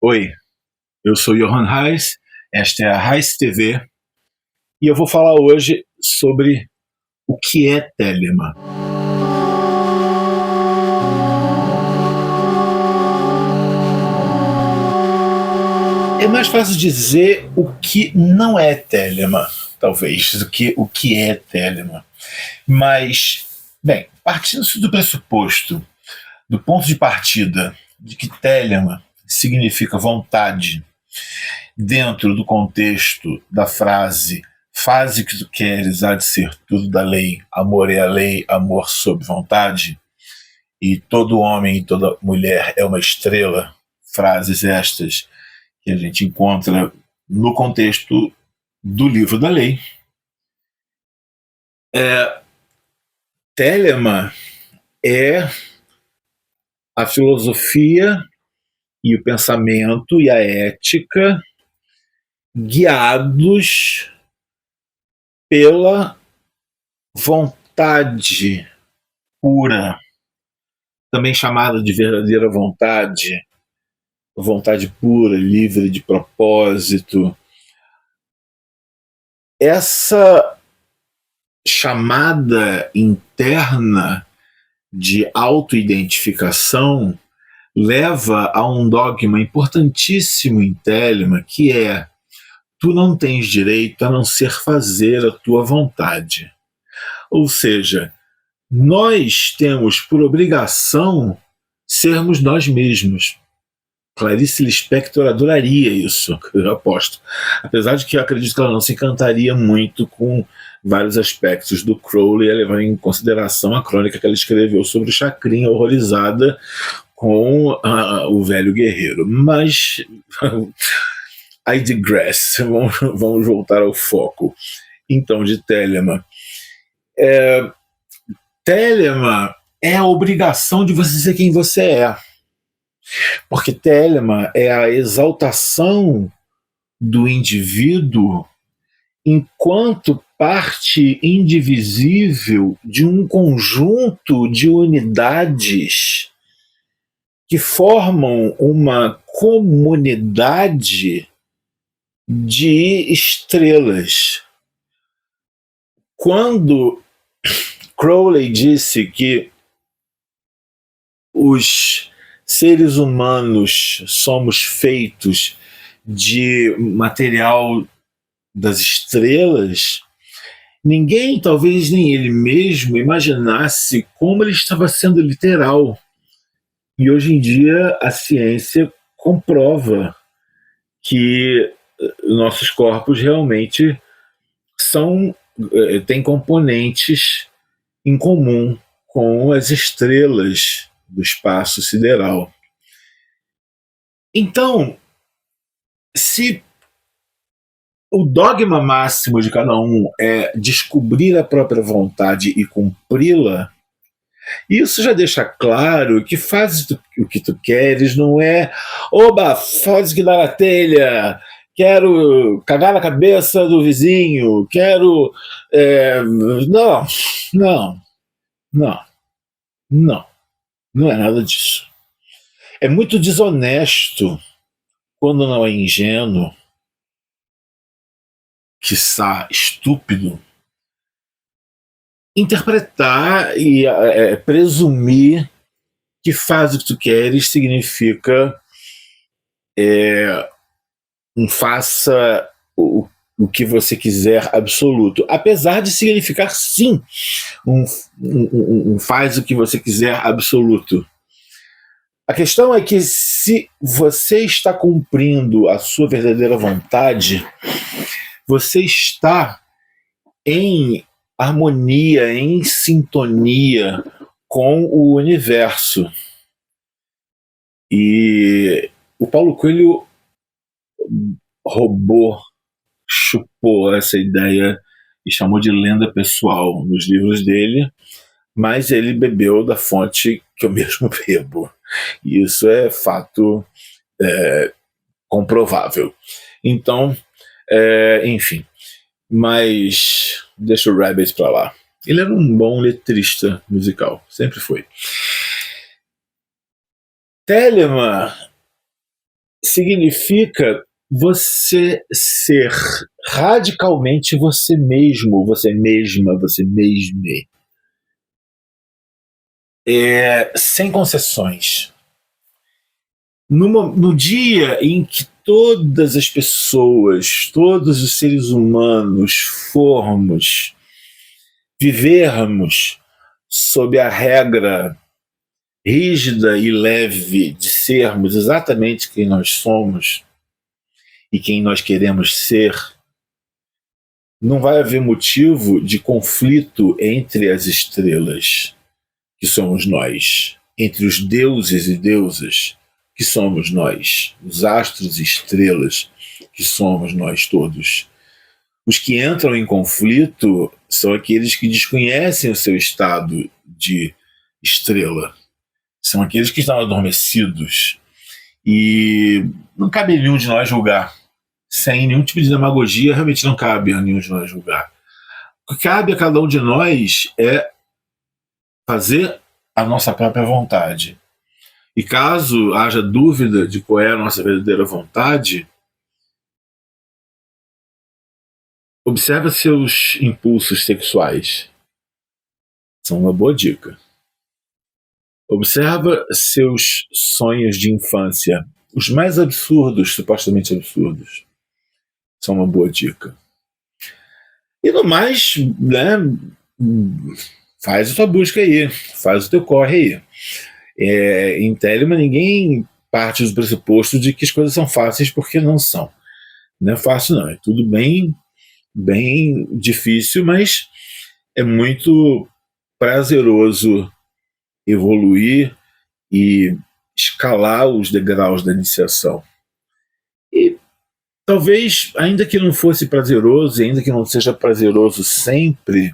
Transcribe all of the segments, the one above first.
Oi, eu sou Johan Reis, esta é a Reis TV e eu vou falar hoje sobre o que é Telema. É mais fácil dizer o que não é Telema, talvez, do que o que é Telema. Mas, bem, partindo-se do pressuposto, do ponto de partida de que Telema significa vontade, dentro do contexto da frase faze o que tu queres, há de ser tudo da lei, amor é a lei, amor sob vontade, e todo homem e toda mulher é uma estrela, frases estas que a gente encontra no contexto do livro da lei. Telema é a filosofia e o pensamento e a ética guiados pela vontade pura, também chamada de verdadeira vontade, vontade pura, livre de propósito. Essa chamada interna de autoidentificação leva a um dogma importantíssimo em Telema, que é: tu não tens direito a não ser fazer a tua vontade. Ou seja, nós temos por obrigação sermos nós mesmos. Clarice Lispector adoraria isso, eu aposto. Apesar de que eu acredito que ela não se encantaria muito com vários aspectos do Crowley, a levar em consideração a crônica que ela escreveu sobre o Chacrinha horrorizada com o velho guerreiro. Mas I digress, vamos voltar ao foco. Então, de Telema. Telema é a obrigação de você ser quem você é. Porque Telema é a exaltação do indivíduo enquanto parte indivisível de um conjunto de unidades que formam uma comunidade de estrelas. Quando Crowley disse que os seres humanos somos feitos de material das estrelas, ninguém, talvez nem ele mesmo, imaginasse como ele estava sendo literal. E hoje em dia a ciência comprova que nossos corpos realmente têm componentes em comum com as estrelas do espaço sideral. Então, se o dogma máximo de cada um é descobrir a própria vontade e cumpri-la, isso já deixa claro que fazes o que tu queres, não é oba, faz que dá na telha, quero cagar na cabeça do vizinho, quero. Não, não, não, não, não é nada disso. É muito desonesto, quando não é ingênuo, quiçá estúpido, interpretar e presumir que faz o que tu queres significa um faça o que você quiser absoluto. Apesar de significar, sim, um faz o que você quiser absoluto. A questão é que, se você está cumprindo a sua verdadeira vontade, você está em harmonia, em sintonia com o universo. E o Paulo Coelho roubou, chupou essa ideia e chamou de lenda pessoal nos livros dele, mas ele bebeu da fonte que eu mesmo bebo. E isso é fato comprovável. Então, enfim, mas deixa o Rabbit pra lá. Ele era um bom letrista musical, sempre foi. Telema significa você ser radicalmente você mesmo, você mesma, você mesme. Sem concessões. No dia em que todas as pessoas, todos os seres humanos vivermos sob a regra rígida e leve de sermos exatamente quem nós somos e quem nós queremos ser, não vai haver motivo de conflito entre as estrelas, que somos nós, entre os deuses e deusas, que somos nós, os astros e estrelas, que somos nós todos. Os que entram em conflito são aqueles que desconhecem o seu estado de estrela. São aqueles que estão adormecidos. E não cabe a nenhum de nós julgar. Sem nenhum tipo de demagogia, realmente não cabe a nenhum de nós julgar. O que cabe a cada um de nós é fazer a nossa própria vontade. E caso haja dúvida de qual é a nossa verdadeira vontade, observa seus impulsos sexuais. São uma boa dica. Observa seus sonhos de infância, os mais absurdos, supostamente absurdos. São uma boa dica. E no mais, né, faz a tua busca aí, faz o teu corre aí. Em Telemann, ninguém parte do pressuposto de que as coisas são fáceis, porque não são. Não é fácil, não. É tudo bem, bem difícil, mas é muito prazeroso evoluir e escalar os degraus da iniciação. E talvez, ainda que não fosse prazeroso, e ainda que não seja prazeroso sempre,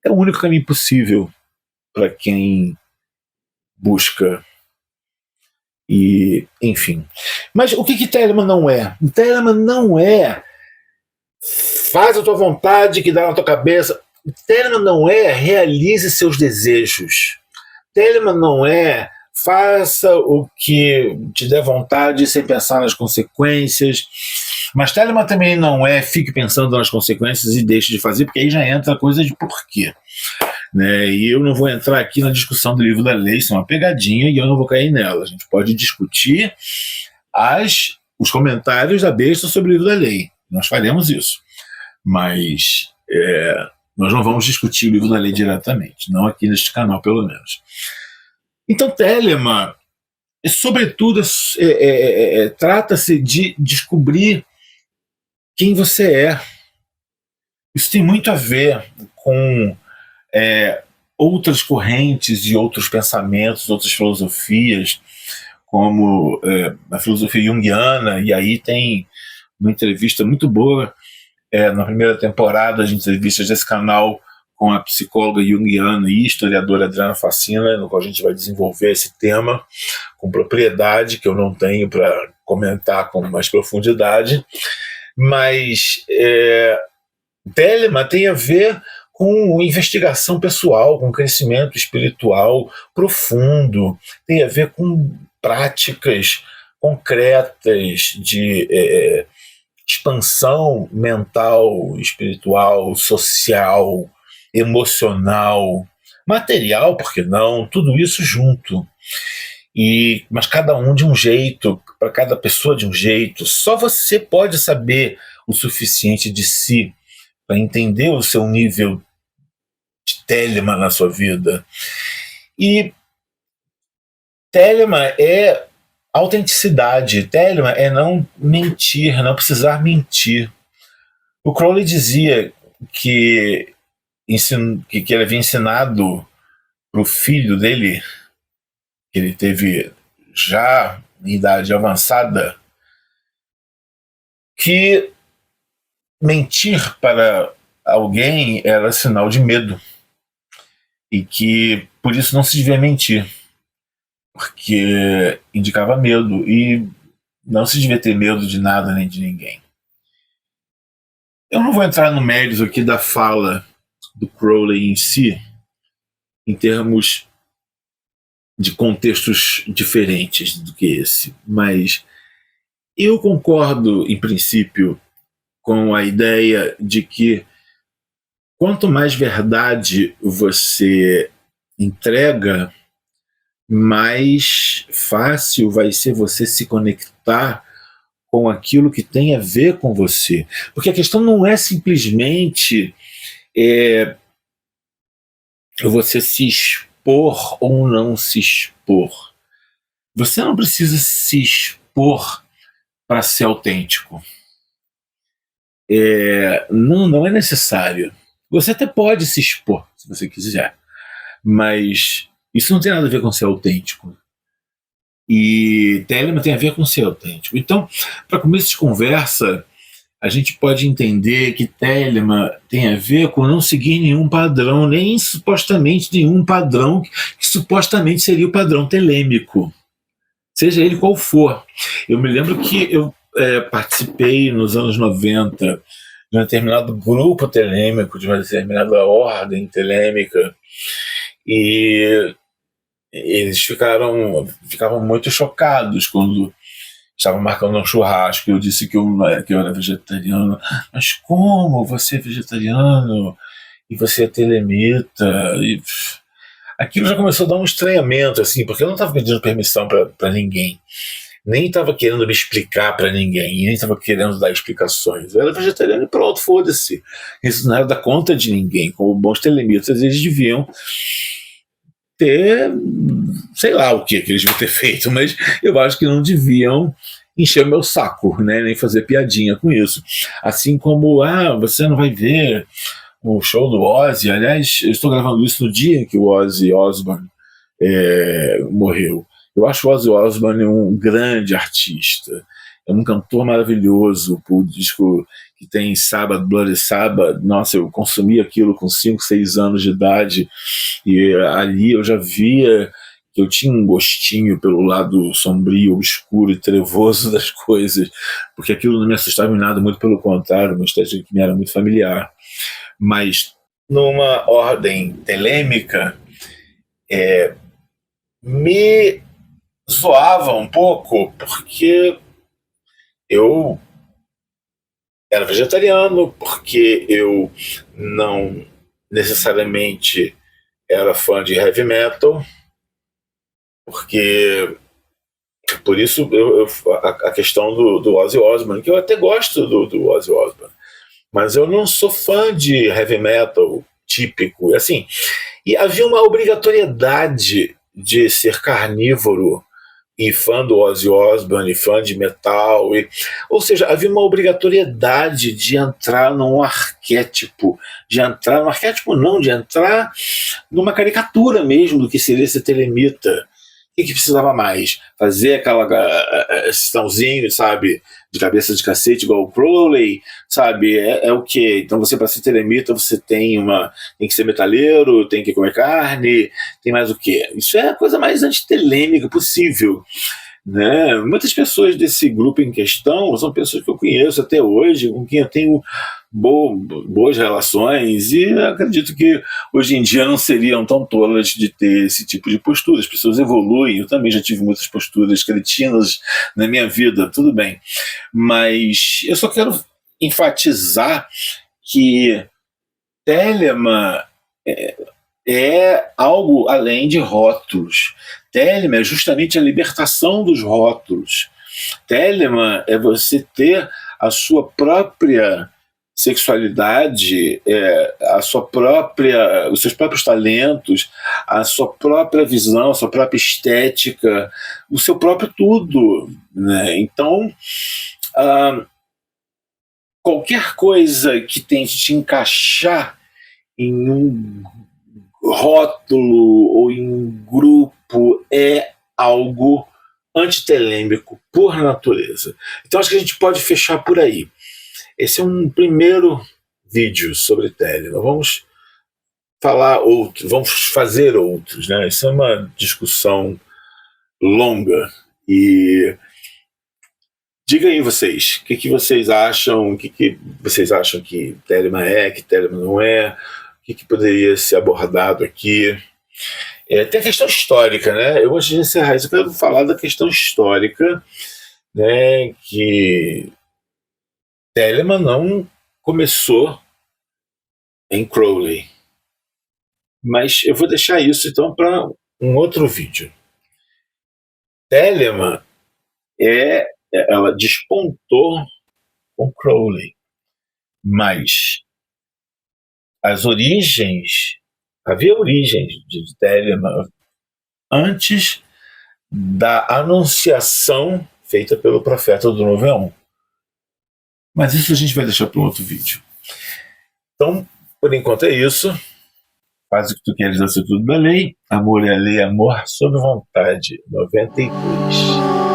é o único caminho possível para quem busca. E, enfim. Mas o que Telemann não é? Telemann não é faz a tua vontade que dá na tua cabeça. Telemann não é realize seus desejos. Telemann não é faça o que te der vontade sem pensar nas consequências. Mas Telemann também não é fique pensando nas consequências e deixe de fazer, porque aí já entra a coisa de porquê. Né? E eu não vou entrar aqui na discussão do livro da lei, isso é uma pegadinha e eu não vou cair nela. A gente pode discutir os comentários da besta sobre o livro da lei. Nós faremos isso. Mas nós não vamos discutir o livro da lei diretamente, não aqui neste canal, pelo menos. Então, Telemann, sobretudo, trata-se de descobrir quem você é. Isso tem muito a ver com outras correntes e outros pensamentos, outras filosofias, como a filosofia junguiana, e aí tem uma entrevista muito boa na primeira temporada de entrevistas desse canal com a psicóloga junguiana e historiadora Adriana Facina, no qual a gente vai desenvolver esse tema com propriedade, que eu não tenho para comentar com mais profundidade, mas Telemann tem a ver com investigação pessoal, com crescimento espiritual profundo, tem a ver com práticas concretas de expansão mental, espiritual, social, emocional, material, por que não? Tudo isso junto. Mas cada um de um jeito, para cada pessoa de um jeito. Só você pode saber o suficiente de si para entender o seu nível de Telemann na sua vida. E Telemann é autenticidade. Telemann é não mentir, não precisar mentir. O Crowley dizia que ele havia ensinado para o filho dele, que ele teve já em idade avançada, que mentir para alguém era sinal de medo e que por isso não se devia mentir, porque indicava medo e não se devia ter medo de nada nem de ninguém. Eu não vou entrar no mérito aqui da fala do Crowley em si, em termos de contextos diferentes do que esse, mas Eu concordo, em princípio, com a ideia de que quanto mais verdade você entrega, mais fácil vai ser você se conectar com aquilo que tem a ver com você. Porque a questão não é simplesmente é, você se expor ou não se expor. Você não precisa se expor para ser autêntico. Não é necessário. Você até pode se expor, se você quiser, mas isso não tem nada a ver com ser autêntico. E Telemann tem a ver com ser autêntico. Então, para começo de conversa, a gente pode entender que Telemann tem a ver com não seguir nenhum padrão, nem supostamente nenhum padrão que supostamente seria o padrão telêmico, seja ele qual for. Eu me lembro que eu participei nos anos 90 de um determinado grupo telêmico, de uma determinada ordem telêmica, e eles ficavam muito chocados quando estavam marcando um churrasco. Eu disse que eu era vegetariano. Mas como você é vegetariano e você é telemita? E aquilo já começou a dar um estranhamento, assim, porque eu não estava pedindo permissão para ninguém, nem estava querendo me explicar para ninguém, nem estava querendo dar explicações. Eu era vegetariano e pronto, foda-se. Isso não era da conta de ninguém. Como bons telemitas, eles deviam ter, sei lá o que eles deviam ter feito, mas eu acho que não deviam encher o meu saco, né, nem fazer piadinha com isso. Assim como, você não vai ver o show do Ozzy. Aliás, eu estou gravando isso no dia que o Ozzy Osbourne morreu. Eu acho o Ozzy Osbourne um grande artista, é um cantor maravilhoso. O disco que tem Sabbath, Bloody Sabbath, nossa, eu consumi aquilo com 5, 6 anos de idade, e ali eu já via que eu tinha um gostinho pelo lado sombrio, obscuro e trevoso das coisas, porque aquilo não me assustava em nada, muito pelo contrário, uma estética que me era muito familiar. Mas numa ordem telêmica, me zoava um pouco, porque eu era vegetariano, porque eu não necessariamente era fã de heavy metal, porque por isso a questão do Ozzy Osbourne, que eu até gosto do Ozzy Osbourne, mas eu não sou fã de heavy metal típico, assim. E havia uma obrigatoriedade de ser carnívoro e fã do Ozzy Osbourne, e fã de metal, ou seja, havia uma obrigatoriedade de entrar num arquétipo, de entrar numa caricatura mesmo do que seria ser telemita. O que precisava mais? Fazer aquela sessãozinho, sabe, de cabeça de cacete igual o Crowley, sabe? É o quê? Então você, para ser telemita, você tem que ser metaleiro, tem que comer carne, tem mais o quê? Isso é a coisa mais antitelêmica possível, né? Muitas pessoas desse grupo em questão são pessoas que eu conheço até hoje, com quem eu tenho boas relações, e acredito que hoje em dia não seriam tão tolas de ter esse tipo de postura. As pessoas evoluem, eu também já tive muitas posturas cretinas na minha vida, tudo bem, mas eu só quero enfatizar que Telemann é algo além de rótulos. Telemann é justamente a libertação dos rótulos. Telemann é você ter a sua própria sexualidade, os seus próprios talentos, a sua própria visão, a sua própria estética, o seu próprio tudo, né? Então, qualquer coisa que tente te encaixar em um rótulo ou em um grupo é algo antitelêmico por natureza. Então acho que a gente pode fechar por aí. Esse é um primeiro vídeo sobre Telemann. Vamos fazer outros, né? Isso é uma discussão longa. E diga aí vocês, o que vocês acham, o que vocês acham que Telemann é, que Telemann não é, o que poderia ser abordado aqui. Tem a questão histórica, né? Eu, antes de encerrar isso, eu quero falar da questão histórica né, que Telemann não começou em Crowley. Mas eu vou deixar isso então para um outro vídeo. Telemann ela despontou com Crowley, mas havia origens de Telemann antes da anunciação feita pelo profeta do Novo Éon. Mas isso a gente vai deixar para um outro vídeo. Então, por enquanto é isso. Faz o que tu queres, ser tudo da lei. Amor é a lei, amor sob vontade. 92.